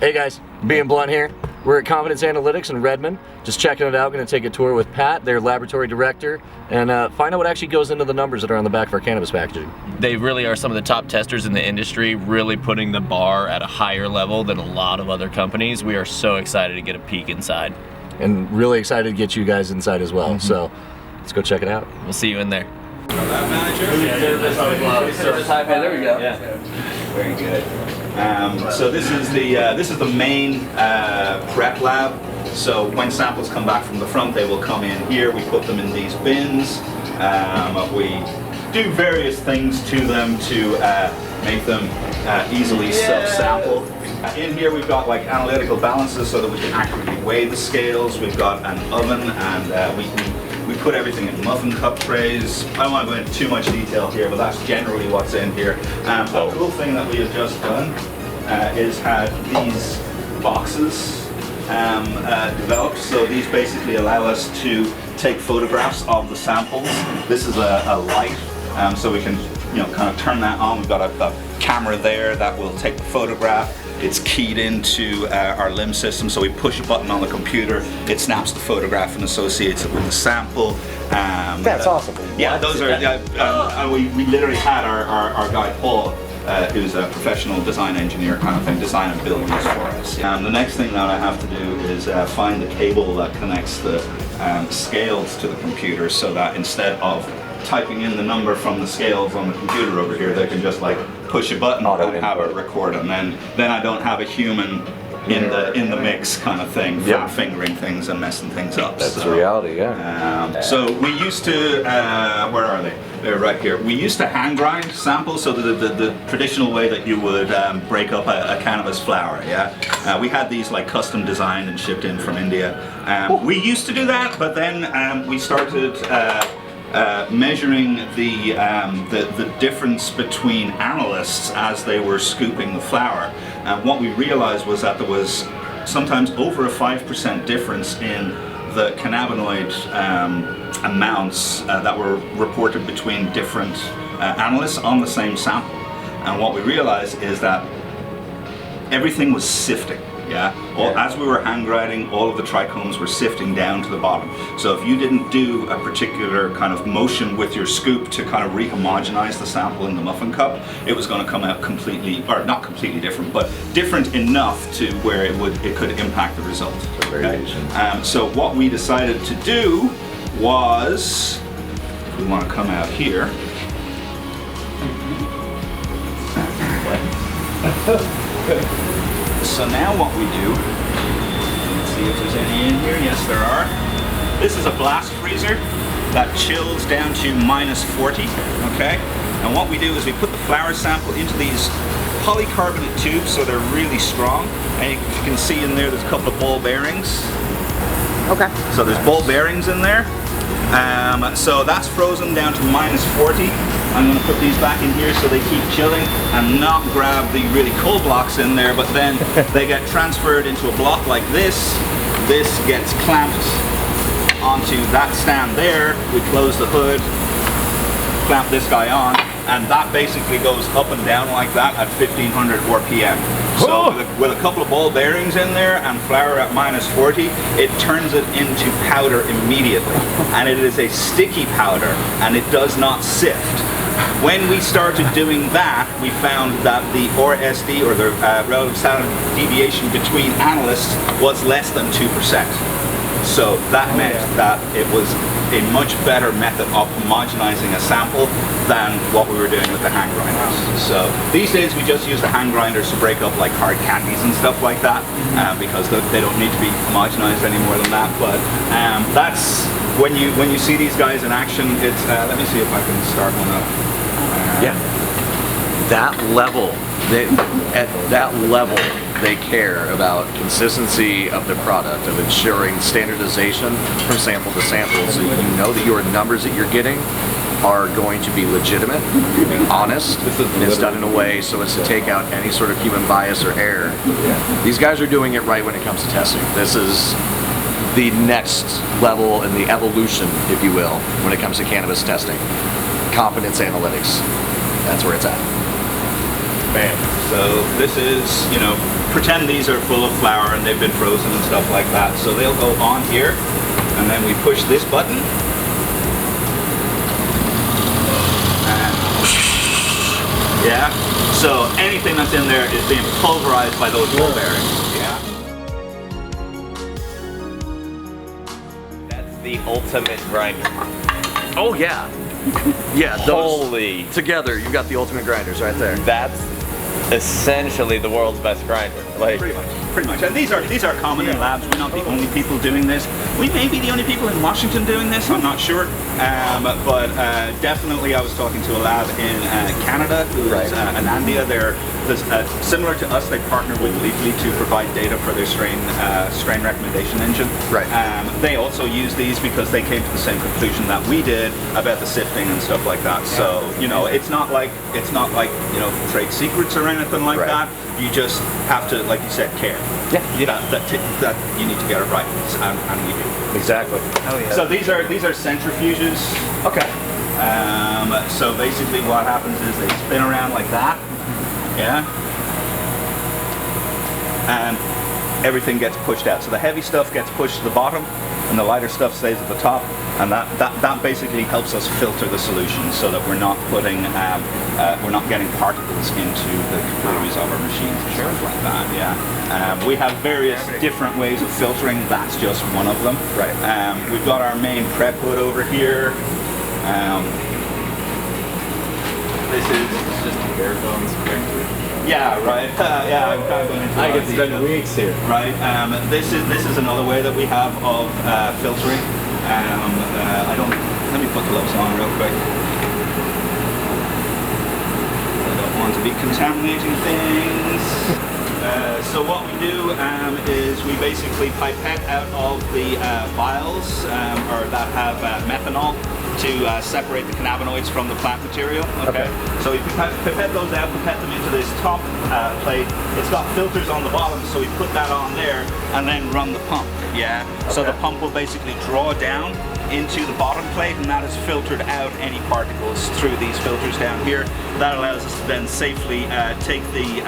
Hey guys, being blunt here. We're at Confidence Analytics in Redmond. Just checking it out. Going to take a tour with Pat, their laboratory director, and find out what actually goes into the numbers that are on the back of our cannabis packaging. They really are some of the top testers in the industry, really putting the bar at a higher level than a lot of other companies. We are so excited to get a peek inside. And really excited to get you guys inside as well. So let's go check it out. We'll see you in there. Lab manager. There we go. Yeah. Very good. So this is the main prep lab. So when samples come back from the front, they will come in here. We put them in these bins. We do various things to them to make them easily self-sample. In here we've got like analytical balances so that we can accurately weigh the scales. We've got an oven, and we put everything in muffin cup trays. I don't want to go into too much detail here, but that's generally what's in here. A cool thing that we have just done is had these boxes developed. So these basically allow us to take photographs of the samples. This is a light, so we can kind of turn that on. We've got a camera there that will take the photograph. It's keyed into our LIMS system, so we push a button on the computer, it snaps the photograph and associates it with the sample. That's awesome. Yeah, those are, we literally had our guy Paul, who's a professional design engineer kind of thing, design and build these for us. The next thing that I have to do is find the cable that connects the scales to the computer, so that instead of typing in the number from the scales on the computer over here, they can just like push a button and have it record, and then I don't have a human in the mix kind of thing for fingering things and messing things up. That's the reality, yeah. So we used to, where are they? They're right here. We used to hand grind samples, so the traditional way that you would break up a cannabis flower, yeah? We had these like custom designed and shipped in from India. We used to do that, but then we started measuring the difference between analysts as they were scooping the flower. And what we realized was that there was sometimes over a 5% difference in the cannabinoid amounts that were reported between different analysts on the same sample. And what we realized is that everything was sifting. As we were hand grinding, all of the trichomes were sifting down to the bottom. So if you didn't do a particular kind of motion with your scoop to kind of re-homogenize the sample in the muffin cup, it was going to come out completely, or not completely different, but different enough to where it could impact the result. So what we decided to do was, if we want to come out here, so now what we do, let's see if there's any in here. Yes, there are. This is a blast freezer that chills down to -40, okay? And what we do is we put the flower sample into these polycarbonate tubes, so they're really strong. And if you can see in there, there's a couple of ball bearings. Okay. So there's ball bearings in there. So that's frozen down to -40. I'm going to put these back in here so they keep chilling and not grab the really cold blocks in there, but then they get transferred into a block like this. This gets clamped onto that stand there. We close the hood, clamp this guy on, and that basically goes up and down like that at 1500 RPM. So with a couple of ball bearings in there and flour at -40, it turns it into powder immediately. And it is a sticky powder, and it does not sift. When we started doing that, we found that the RSD, or the relative standard deviation between analysts, was less than 2%. So that meant that it was a much better method of homogenizing a sample than what we were doing with the hand grinders. So these days we just use the hand grinders to break up like hard candies and stuff like that, because they don't need to be homogenized any more than that. But that's when you see these guys in action. It's let me see if I can start one up. That level, at that level, they care about consistency of the product, of ensuring standardization from sample to sample, so you know that your numbers that you're getting are going to be legitimate, being honest, and it's done in a way so as to take out any sort of human bias or error. These guys are doing it right when it comes to testing. This is the next level in the evolution, if you will, when it comes to cannabis testing. Confidence Analytics. That's where it's at. Bam. So this is, pretend these are full of flour and they've been frozen and stuff like that. So they'll go on here, and then we push this button. And yeah, so anything that's in there is being pulverized by those ball bearings. Yeah. That's the ultimate grinder. Oh yeah. Yeah, those Holy. together, you've got the ultimate grinders right there. That's essentially the world's best grinder. Like, Pretty much. And these are common in labs. We're not the only people doing this. We may be the only people in Washington doing this, I'm not sure. But definitely I was talking to a lab in Canada who is Anandia. They're similar to us, they partner with Leafly to provide data for their strain recommendation engine. Right. They also use these because they came to the same conclusion that we did about the sifting and stuff like that. So, it's not like trade secrets or anything like that. You just have to, like you said, care. Yeah. That you need to get it right, and we do. Exactly. oh yeah. So these are centrifuges. Okay. So basically, what happens is they spin around like that. Yeah. And everything gets pushed out. So the heavy stuff gets pushed to the bottom, and the lighter stuff stays at the top. And that basically helps us filter the solution so that we're not putting we're not getting particles into the capillaries of our machines and stuff like that. Yeah. We have various different ways of filtering. That's just one of them. Right. We've got our main prep hood over here. This is Just a bare bones grinder. yeah, right. Yeah, I'm kind of going into I a lot get of to spend detail. weeks here. Right. This is another way that we have of filtering. I don't. Let me put gloves on real quick. I don't want to be contaminating things. So what we do is we basically pipette out of the vials or that have methanol to separate the cannabinoids from the plant material. Okay. So we pipette those out, pipette them into this top plate. It's got filters on the bottom, so we put that on there and then run the pump. Yeah. So the pump will basically draw down into the bottom plate, and that has filtered out any particles through these filters down here. That allows us to then safely take the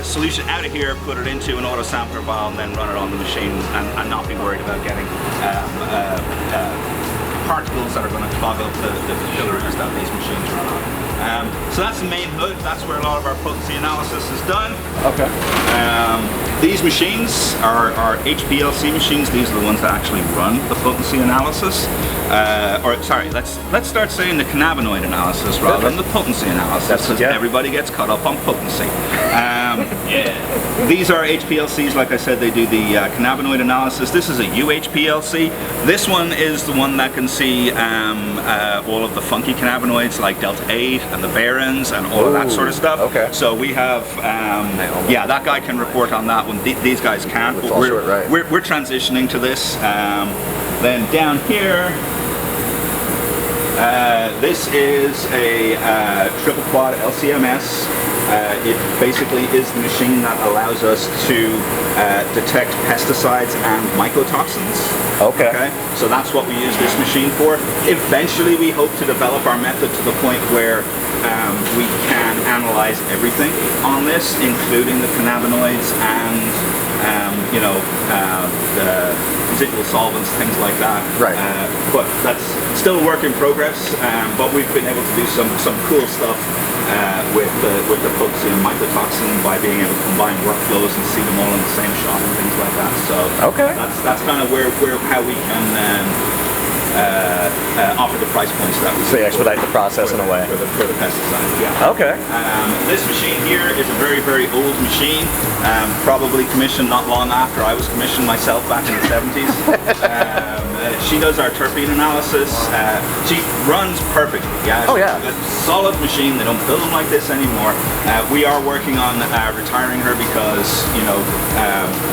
solution out of here, put it into an auto sampler vial, and then run it on the machine and not be worried about getting particles that are going to clog up the capillaries that these machines run on. So that's the main hood. That's where a lot of our potency analysis is done. Okay. These machines are HPLC machines. These are the ones that actually run the potency analysis. Let's start saying the cannabinoid analysis rather than the potency analysis, because everybody gets caught up on potency. These are HPLCs, like I said, they do the cannabinoid analysis. This is a UHPLC. This one is the one that can see all of the funky cannabinoids like Delta 8 and the Barons and all of that sort of stuff. Okay. So we have, that guy can report on that one. These guys can't. But we're transitioning to this. Then down here, this is a triple quad LCMS. It basically is the machine that allows us to detect pesticides and mycotoxins. Okay. So that's what we use this machine for. Eventually we hope to develop our method to the point where we can analyze everything on this, including the cannabinoids and the residual solvents, things like that. Right. But that's still a work in progress. But we've been able to do some cool stuff with the potency and mycotoxin by being able to combine workflows and see them all in the same shot and things like that. So that's kind of how we can offer the price points that we. So you expedite the process in a way. For the pesticides. Yeah. Okay. This machine here is a very, very old machine. Probably commissioned not long after I was commissioned myself back in the 70s. She does our terpene analysis. She runs perfectly. Yeah. Oh yeah. A solid machine. They don't build them like this anymore. We are working on retiring her because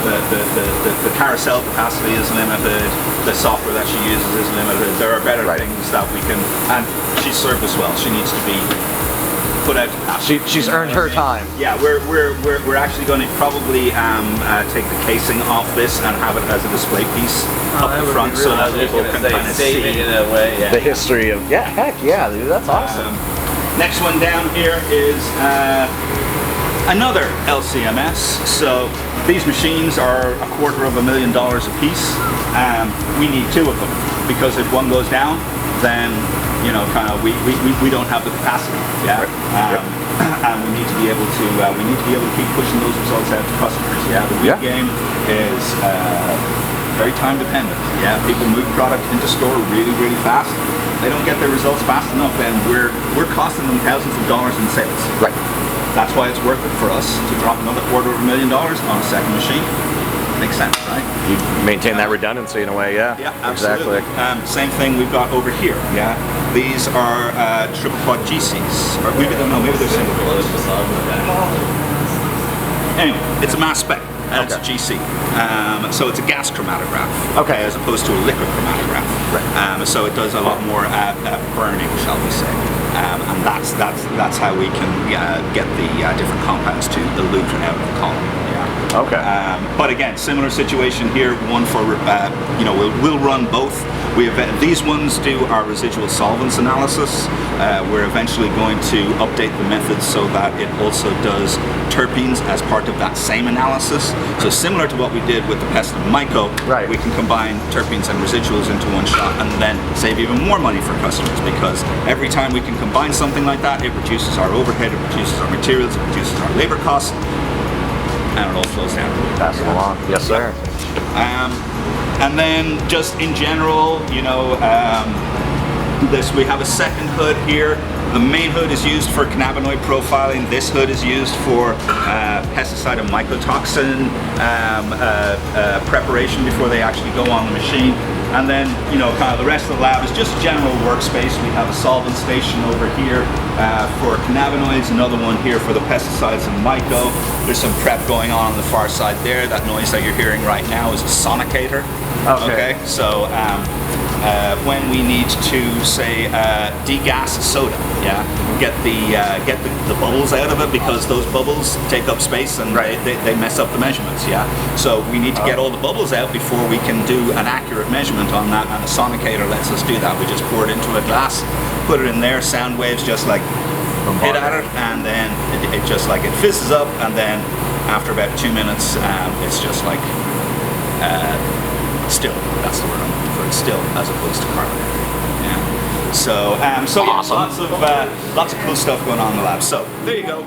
the carousel capacity is limited. The software that she uses is limited. There are better things that we can. And she's served us well. She needs to be put out to pasture. She's earned her time. Yeah, we're actually going to probably take the casing off this and have it as a display piece up the front, so that people can kind of see it in a way. Yeah. The history of heck yeah, dude, that's awesome. Next one down here is another LCMS. So these machines are $250,000 a piece. We need 2 of them because if one goes down, then we don't have the capacity. Yeah. And we need to be able to keep pushing those results out to customers. Yeah. The wheat game is very time dependent. Yeah. People move product into store really, really fast. They don't get their results fast enough, then we're costing them thousands of dollars in sales. Right. That's why it's worth it for us to drop another $250,000 on a second machine. Makes sense, right? You maintain that redundancy in a way, yeah. Yeah, absolutely. Exactly. Same thing we've got over here. Yeah, these are triple quad GCs, or maybe they're single quads. Anyway, it's a mass spec. And it's a GC. So it's a gas chromatograph, as opposed to a liquid chromatograph. Right. So it does a lot more burning, shall we say. And that's how we can get the different compounds to elute out of the column. Yeah. Okay. But again, similar situation here. One for we'll run both. These ones do our residual solvents analysis. We're eventually going to update the method so that it also does terpenes as part of that same analysis. So similar to what we did with the pest and myco, we can combine terpenes and residuals into one shot and then save even more money for customers, because every time we can combine something like that, it reduces our overhead, it reduces our materials, it reduces our labor costs, and it all flows down. Pass it along. Yes, sir. And then just in general, we have a second hood here. The main hood is used for cannabinoid profiling. This hood is used for pesticide and mycotoxin preparation before they actually go on the machine. And then, kind of the rest of the lab is just general workspace. We have a solvent station over here for cannabinoids, another one here for the pesticides and myco. There's some prep going on the far side there. That noise that you're hearing right now is a sonicator. Okay. So when we need to, say, degas soda, get the bubbles out of it, because those bubbles take up space and they mess up the measurements. So we need to get all the bubbles out before we can do an accurate measurement on that, and a sonicator lets us do that. We just pour it into a glass, put it in there, sound waves just like hit at it, and then it just like it fizzes up, and then after about 2 minutes it's just like still. That's the word I'm looking for. It's still, as opposed to carbonate. Yeah. So awesome. lots of cool stuff going on in the lab. So there you go.